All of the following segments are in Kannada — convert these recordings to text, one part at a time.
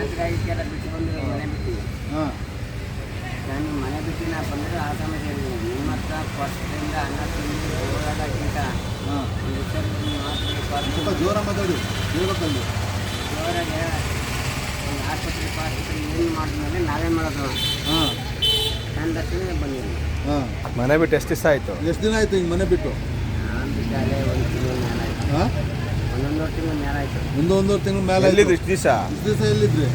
ಮಾನಸಿಕ ಆಗಿಕ್ಕೆಲ್ಲ ಬಿಟ್ಟು ಬಂದು ಮನೆ ಬಿಟ್ಟಿವಿ. ನಾನು ಮನೆ ಬಿಟ್ಟು ನಾ ಬಂದರೆ ಆ ಸಮಸ್ಯೆ ಹೇಳಿದ್ದೀನಿ. ನಿಮ್ಮ ಹತ್ರ ಫಸ್ಟಿಂದ ಅನ್ನ ತಿಂದು ಹೋಗೋದಕ್ಕಿಂತ ಒಂದು ಸ್ವಲ್ಪ ಜೋರ ಮಾತಾಡಿ ಹೇಳ್ಬೇಕಲ್ಲಿ. ಜೋರಾಗೆ ಒಂದು ಆಸ್ಪತ್ರೆ ಏನು ಮಾಡಿದ್ಮೇಲೆ ನಾವೇ ಮಾಡೋದು. ನನ್ನ ದರ್ಶನ ಬಂದಿದ್ದೀನಿ. ಮನೆ ಬಿಟ್ಟು ಎಷ್ಟು ದಿವಸ ಆಯಿತು? ಎಷ್ಟು ದಿನ ಆಯಿತು ಹಿಂಗೆ ಮನೆ ಬಿಟ್ಟು? ನಾನು ಬಿಟ್ಟಾಲೆ ಒಂದು ತಿಂಗಳ ಮೇಲೆ ಆಯಿತು. ಒಂದೊಂದೂವರೆ ತಿಂಗಳ ಮೇಲೆ ಆಯಿತು. ಒಂದೂವರೆ ತಿಂಗಳ ಮೇಲೆ ಎಲ್ಲಿದ್ದು ಇಷ್ಟು ದಿವಸ? ಇಷ್ಟು ದಿವಸ ಎಲ್ಲಿದ್ರಿ?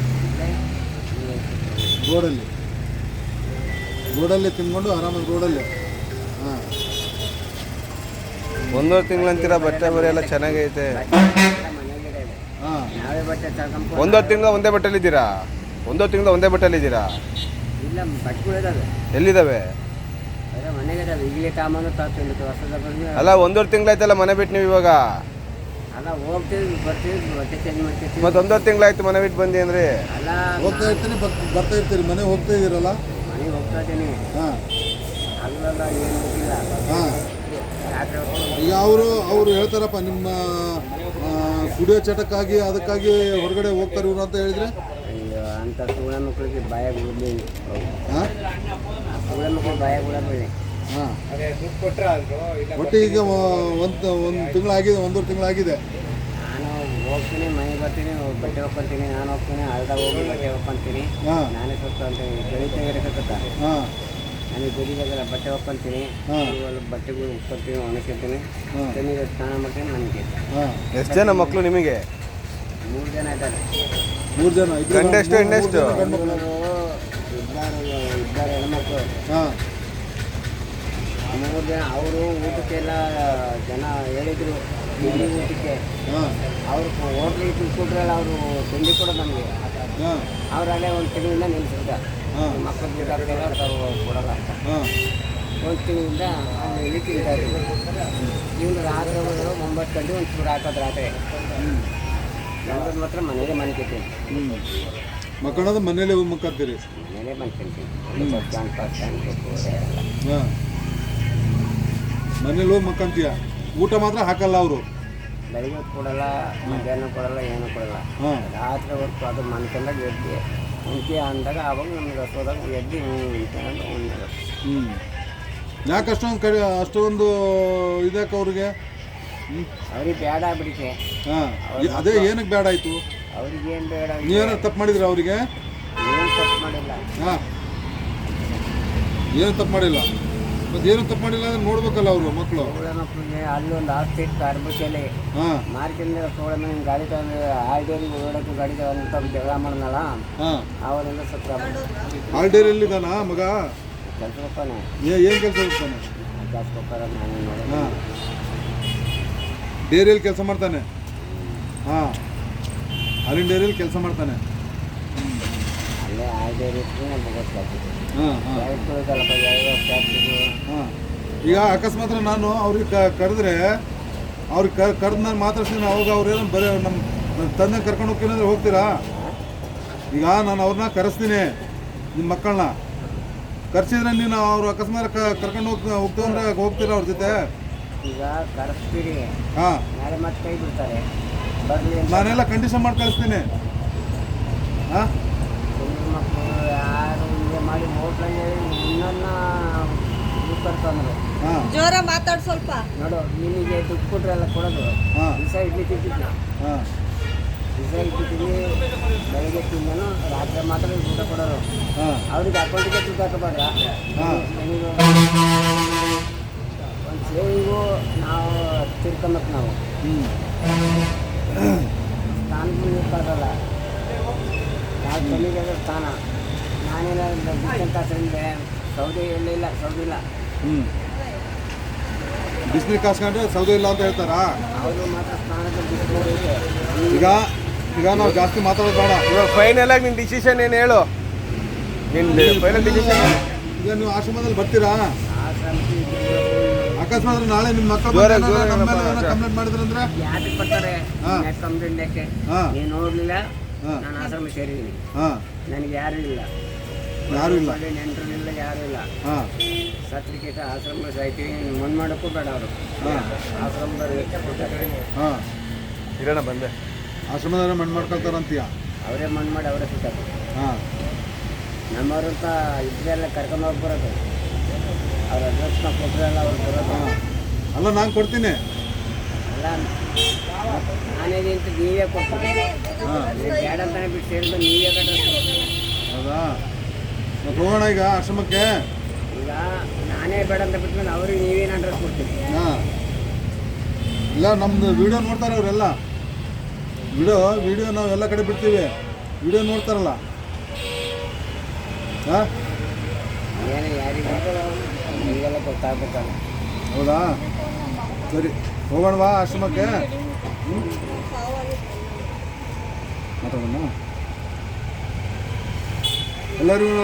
ರೋಡಲ್ಲಿ ತಿನ್ಕೊಂಡು ಆರಾಮಾಗಿ ರೋಡಲ್ಲಿ. ಒಂದೂವರೆ ತಿಂಗಳಂತೀರ ಬಟ್ಟೆ ಬರೀ ಎಲ್ಲ ಚೆನ್ನಾಗೈತೆ. ನಾವೇ ಬಟ್ಟೆ ತಗೊಂಡು ಒಂದೂವರೆ ತಿಂಗಳ ಒಂದೇ ಬಟ್ಟೆಲಿದ್ದೀರಾ? ಒಂದೂವರೆ ತಿಂಗಳ ಒಂದೇ ಬಟ್ಟೆಲಿದ್ದೀರಾ? ಇಲ್ಲ, ಬಟ್ಟೆಗಳು ಇದಾವೆ. ಎಲ್ಲಿದ್ದಾವೆ? ಮನೆಗೆ ಇದಾವೆ. ಈಗಲೇ ತಾಮಂದು ತಾಳ್ತಿಲ್ಲ ಹೊಸದ ಬಂದು. ಅಲ್ಲ ಒಂದೂವರೆ ತಿಂಗಳಾಯ್ತಲ್ಲ ಮನೆ ಬಿಟ್ಟು ನೀವು ಇವಾಗ? ಅಲ್ಲ ಹೋಗ್ತೀವಿ ಬರ್ತೀವಿ ಬಟ್ಟೆ ಚೇಂಜ್ ಮಾಡ್ತೀವಿ. ಮತ್ತು ಒಂದೂವರೆ ತಿಂಗಳಾಯ್ತು ಮನೆ ಬಿಟ್ಟು ಬಂದಿ ಅಂದರೆ? ಅಲ್ಲ ಹೋಗ್ತಾ ಇರ್ತೀನಿ ಬರ್ತಾ ಇರ್ತೀರಿ. ಮನೆ ಹೋಗ್ತಾ ಇದ್ದೀರಲ್ಲ? ಮನೆಗೆ ಹೋಗ್ತಾ ಇದ್ದೀನಿ. ಅಲ್ಲೆಲ್ಲ ಏನು ಗೊತ್ತಿಲ್ಲ. ಈಗ ಅವರು ಹೇಳ್ತಾರಪ್ಪ ನಿಮ್ಮ ಕುಡಿಯೋ ಚಟಕ್ಕಾಗಿ ಅದಕ್ಕಾಗಿ ಹೊರಗಡೆ ಹೋಗ್ತಾರೆ ಇವರು ಅಂತ ಹೇಳಿದ್ರೆ? ಅಯ್ಯೋ, ಅಂಥ ಸುಳ್ಳ ಮಕ್ಕಳಿಗೆ ಭಯ ಬಿಡಲಿ. ಸುಳ್ಳ ಮಕ್ಕಳು ಭಯ ಬಿಡಬೇಡಿ. ಒಟ್ಟು ಈಗ ಒಂದು ತಿಂಗಳಾಗಿದೆ, ಒಂದೂವರೆ ತಿಂಗಳಾಗಿದೆ. ನಾನು ಹೋಗ್ತೀನಿ, ಮನೆಗೆ ಬರ್ತೀನಿ, ಬಟ್ಟೆ ಹೊಕ್ಕೊಂತೀನಿ. ನಾನು ಹೋಗ್ತೀನಿ, ಅರ್ಧ ಹೋಗಿ ಬಟ್ಟೆ ಹೊಕ್ಕೊಂತೀನಿ. ನಾನೇ ಸ್ವಲ್ಪ ಅಂತೀನಿ ಬೆಳಿಗ್ಗೆ ಇರಕತ್ತ. ನನಗೆ ಬೆಳಿಗ್ಗೆಲ್ಲ ಬಟ್ಟೆ ಹೊಕ್ಕೊಂತೀನಿ, ಬಟ್ಟೆಗಳು ಉಕ್ಕೊತೀನಿ, ಒಣಗಿಸ್ತೀನಿ, ತಣ್ಣೀರು ಸ್ನಾನ ಮಾಡ್ತೀನಿ. ನನಗೆ ಎಷ್ಟು ಜನ ಮಕ್ಕಳು ನಿಮಗೆ? 3 ಜನ ಇದ್ದಾರೆ. 3 ಜನ? ಗಂಡೆಷ್ಟು ಹೆಣ್ಣೆಷ್ಟು? ಇದ್ದಾರೆ ಹೆಣ್ಮಕ್ಳು. 3 ಜನ. ಅವರು ಊಟಕ್ಕೆಲ್ಲ ಜನ ಹೇಳಿದ್ರು ತಿಂಡಿ ಊಟಕ್ಕೆ. ಅವರು ಹೋಟ್ಲಿಗೆ ತಿಳ್ಕೊಟ್ರಲ್ಲ, ಅವರು ತಿಂಡಿ ಕೊಡೋದು ನಮಗೆ. ಅವರಲ್ಲೇ ಒಂದು ತಿಂಗಳಿಂದ ನಿಲ್ಲಿಸಿದ್ದ. ಮಕ್ಕಳು ಬೇಕಾಗ್ತಿಲ್ಲ ತಾವು ಕೊಡೋಲ್ಲ ಅಂತ. ಒಂದು ತಿಂಗಳಿಂದ ಅವ್ರು ಇಲ್ಲಿ ತಿಂತಾ ಇದ್ರು. ಇವ್ರು ರಾತ್ರಿ 9 ಗಂಟೆ ಒಂದು ಚೂರು ಹಾಕೋದು ರಾತ್ರಿ. ನಮ್ಮದು ಮಾತ್ರ ಮನೇಲೆ ಮನ್ಕೊತೀನಿ. ಮಕ್ಕಳದ ಮನೇಲೆ ಮಕ್ಕಂತೀರಿ? ಮನೇಲೆ ಮನ್ಕೊತೀನಿ. ಬಸ್ ಸ್ಟ್ಯಾಂಡ್ ಮನೇಲಿ ಹೋಗಿ ಮಕ್ಕಂತೀಯ? ಊಟ ಮಾತ್ರ ಹಾಕಲ್ಲ ಅವರು? ಬೆಳಿಗ್ಗೆ ಹೊತ್ತು ಕೊಡಲ್ಲ, ಮಧ್ಯಾಹ್ನ ಕೊಡಲ್ಲ, ಏನು ಕೊಡಲ್ಲ. ರಾತ್ರಿ ಹೊತ್ತು ಅದು ಮನ್ಕೊಂಡಾಗ ಎದ್ದು ಉಂಟಿ ಅಂದಾಗ ಅವಾಗ ನಮ್ಗೆ ಹಸೋದಾಗ ಎದ್ದು ಅಂತಂದು ಉಣ್ಣೋದು. ಯಾಕೆ ಅಷ್ಟೊಂದು ಇದಕ್ಕೆ ಅವ್ರಿಗೆ? ಅವ್ರಿಗೆ ಬೇಡ ಆಗ್ಬಿಡಿಕೆ. ಅದೇ ಏನಕ್ಕೆ ಬೇಡ ಆಯಿತು? ಅವ್ರಿಗೇನು ಬೇಡ. ನೀವೇನಾರು ತಪ್ಪು ಮಾಡಿದ್ರೆ ಅವರಿಗೆ? ಏನು ತಪ್ಪು ಮಾಡಿಲ್ಲ. ಏನು ತಪ್ಪು ಮಾಡಿಲ್ಲ? ಮತ್ತೆ ಏನು ತಪ್ಪು ಮಾಡಿಲ್ಲ ಅಂದ್ರೆ ನೋಡ್ಬೇಕಲ್ಲ ಅವರು ಮಕ್ಕಳು. ಮಕ್ಕಳಿಗೆ ಅಲ್ಲೊಂದು ಆಸ್ತಿ ಇತ್ತು ಅರ್ಬಕೆಲೆ ಮಾರ್ಕೆಂದ್ರೆ ಸೋಳ ಮೇಲೆ ಗಾಡಿ ತಗೊಂಡು ಆಲ್ಡೇರಿಗೆ ಓಡೋಕ್ಕೆ ಗಾಡಿ ತಗೊಂಡು ಜಗಳ ಮಾಡಿದ್ನಲ್ಲ, ಅವರಿಂದ ಸತ್ರ. ಆಲ್ಡೇರಿಯಲ್ಲಿ ಇದ್ದಾನ ಮಗ? ಕೆಲಸ ಹೋಗ್ತಾನೆ. ಏನು ಕೆಲಸ ಹೋಗ್ತಾನೆ? ಕೆಲಸ ಹೋಗ್ತಾರೆ. ನಾನು ನೋಡಿ ಡೇರಿಯಲ್ಲಿ ಕೆಲಸ ಮಾಡ್ತಾನೆ. ಹಾಲಿನ ಡೇರಿಯಲ್ಲಿ ಕೆಲಸ ಮಾಡ್ತಾನೆ. ಅಲ್ಲೇ ಆಲ್ಡೇರಿ ಈಗ ಅಕಸ್ಮಾತ್ ನಾನು ಅವ್ರಿಗೆ ಕರೆದ್ರೆ ಅವ್ರಿಗೆ ಕರೆದು ನಾನು ಮಾತಾಡ್ತೀನಿ. ಅವಾಗ ಅವ್ರೇನೋ ಬರೀ ನಮ್ಮ ತಂದೆ ಕರ್ಕೊಂಡು ಹೋಗ್ತೀನಿ ಅಂದ್ರೆ ಹೋಗ್ತೀರಾ? ಈಗ ನಾನು ಅವ್ರನ್ನ ಕರೆಸ್ತೀನಿ, ನಿಮ್ಮ ಮಕ್ಕಳನ್ನ ಕರೆಸಿದ್ರೆ ನೀನು ಅವ್ರು ಅಕಸ್ಮಾತ್ ಕರ್ಕೊಂಡು ಹೋಗ್ತೀವಿ ಅಂದ್ರೆ ಹೋಗ್ತೀರಾ ಅವ್ರ ಜೊತೆ? ಈಗ ಕರೆಸ್ತೀರಿ, ನಾಳೆ ಮತ್ತೆ ಕೈ ಬಿಡ್ತಾರೆ. ನಾನೆಲ್ಲ ಕಂಡೀಷನ್ ಮಾಡಿ ಕಳಿಸ್ತೀನಿ. ಮಕ್ಕಳು ಯಾರು ಹಿಂಗೆ ಮಾಡಿ ಹೋಟ್ಲಲ್ಲಿ ಇನ್ನೊಂದು ಕರ್ಕೊಂಡ್ರು. ಜೋರ ಮಾತಾಡ್ ಸ್ವಲ್ಪ. ನೋಡು, ನಿನಗೆ ದುಡ್ಡು ಕೊಟ್ರೆಲ್ಲ ಕೊಡೋದು. ದಿವಸ ಇಡ್ಲಿ ತಿಂತಿದ್ದೆ, ದಿವಸ ಇಡ್ಲಿ ತಿಂದು ಬೆಳಗ್ಗೆ ತಿಂದನು ರಾತ್ರಿ ಮಾತ್ರ ಊಟ ಕೊಡೋರು. ಅವ್ರಿಗೆ ಅಕೌಂಟಿಗೆ ದುಡ್ಡು ಹಾಕಬಾರ್ದ? ಒಂದು ಸೇವಿಗೂ ನಾವು ತಿರ್ಕೊಂಬೇಕು. ನಾವು ಸ್ಥಾನಕ್ಕೂ ನೀರು ಕಳ್ದಲ್ಲ. ನಾವು ಚೆನ್ನಿಗೆ ಸ್ಥಾನ. ನಾನೇನಾದ್ರು ಬಿಸ್ನೆಸ್ ಸೌದೆ ಇಲ್ಲ, ಸೌದೆ ಇಲ್ಲ. ಬಿಸಿನೀರು ಕಾಸ್ಕೊಂಡ್ರೆ ಸೌದೆ ಇಲ್ಲ ಅಂತ ಹೇಳ್ತಾರಾ? ಅವರು ಮಾತ್ರ ಸ್ನಾನಕ್ಕೆ ಬಿಸಿನೀರು ಐತೆ. ಈಗ ನಾವು ಜಾಸ್ತಿ ಮಾತಾಡೋದು ಬೇಡ. ಇವಾಗ ಫೈನಲ್ ಆಗಿ ನಿನ್ನ ಡಿಸಿಷನ್ ಏನು ಹೇಳು? ನಿನ್ನ ಫೈನಲ್ ಡಿಸಿಷನ್? ಈಗ ನೀವು ಆಶ್ರಮದಲ್ಲಿ ಬರ್ತೀರಾ? ಅಕಸ್ಮಾತ್ ನಾಳೆ ನಿಮ್ಮ ಮಕ್ಕಳು ಕಂಪ್ಲೇಂಟ್ ಮಾಡಿದ್ರಂದ್ರೆ ಯಾಕೆ ಬರ್ತಾರೆ? ಕಂಪ್ಲೇಂಟ್ ನೀನು ನೋಡಲಿಲ್ಲ, ನಾನು ಆಶ್ರಮ ಸೇರಿದ್ದೀನಿ. ನನಗೆ ಯಾರೂ ಇಲ್ಲ, ನೆಂಟರು ಇಲ್ಲ, ಯಾರೂ ಇಲ್ಲ. ಸರ್ಟಿಫಿಕೇಟ್ ಆಶ್ರಮ ಸಾಯ್ತೀವಿ. ಮಣ್ಣು ಮಾಡೋಕ್ಕೂ ಬೇಡ. ಅವರು ಆಶ್ರಮದವ್ರು ಇರೋಣ ಬಂದೆ. ಆಶ್ರಮದವ್ರೆ ಮಣ್ಣು ಮಾಡ್ಕೊಳ್ತಾರಂತೀಯ? ಅವರೇ ಮಣ್ಣು ಮಾಡಿ ಅವರೇ ಸುತ್ತಾಕ ಹಾಂ ನಮ್ಮವ್ರಂತ ಇದ್ರೆಲ್ಲ ಕರ್ಕೊಂಡು ಹೋಗಿ ಬರೋದು ಅವ್ರ ಅಡ್ರೆಸ್ನ ಕೊಟ್ಟರೆಲ್ಲ ಅವ್ರು ಬರೋದು ಅಲ್ಲ ನಾನು ಕೊಡ್ತೀನಿ. ಎಲ್ಲ ನಾನೇನು ಅಂತ ನೀವೇ ಕೊಡ್ತೀವಿ ಹಾಂ ಬೇಡ ಅಂತಾನೆ ಬಿಟ್ಟು ಸೇರಿದ್ದು ನೀವೇ ಕಟ್ಟಿಸ್ತೀವಿ. ಹೌದಾ ಮತ್ತೆ ಹೋಗೋಣ ಈಗ ಆಶ್ರಮಕ್ಕೆ. ಈಗ ನಾನೇ ಬೇಡ ಅಂತ ಬಿಟ್ಮೇಲೆ ಅವ್ರಿಗೆ ನೀವೇನು ಅಡ್ರೆಸ್ ಕೊಡ್ತೀವಿ. ಹಾಂ ಇಲ್ಲ ನಮ್ಮದು ವಿಡಿಯೋ ನೋಡ್ತಾರೆ ಅವರೆಲ್ಲ. ವಿಡಿಯೋ ನಾವು ಎಲ್ಲ ಕಡೆ ಬಿಡ್ತೀವಿ, ವಿಡಿಯೋ ನೋಡ್ತಾರಲ್ಲ. ಹಾಂ ಏನು ಯಾರಿಗೆ ಈಗೆಲ್ಲ ಗೊತ್ತಾಗ್ಬೇಕಲ್ಲ. ಹೌದಾ ಸರಿ ಹೋಗೋಣವಾ ಆಶ್ರಮಕ್ಕೆ. ಮಾತಾಡೋಣ ಎಲ್ಲರಿಗೂ.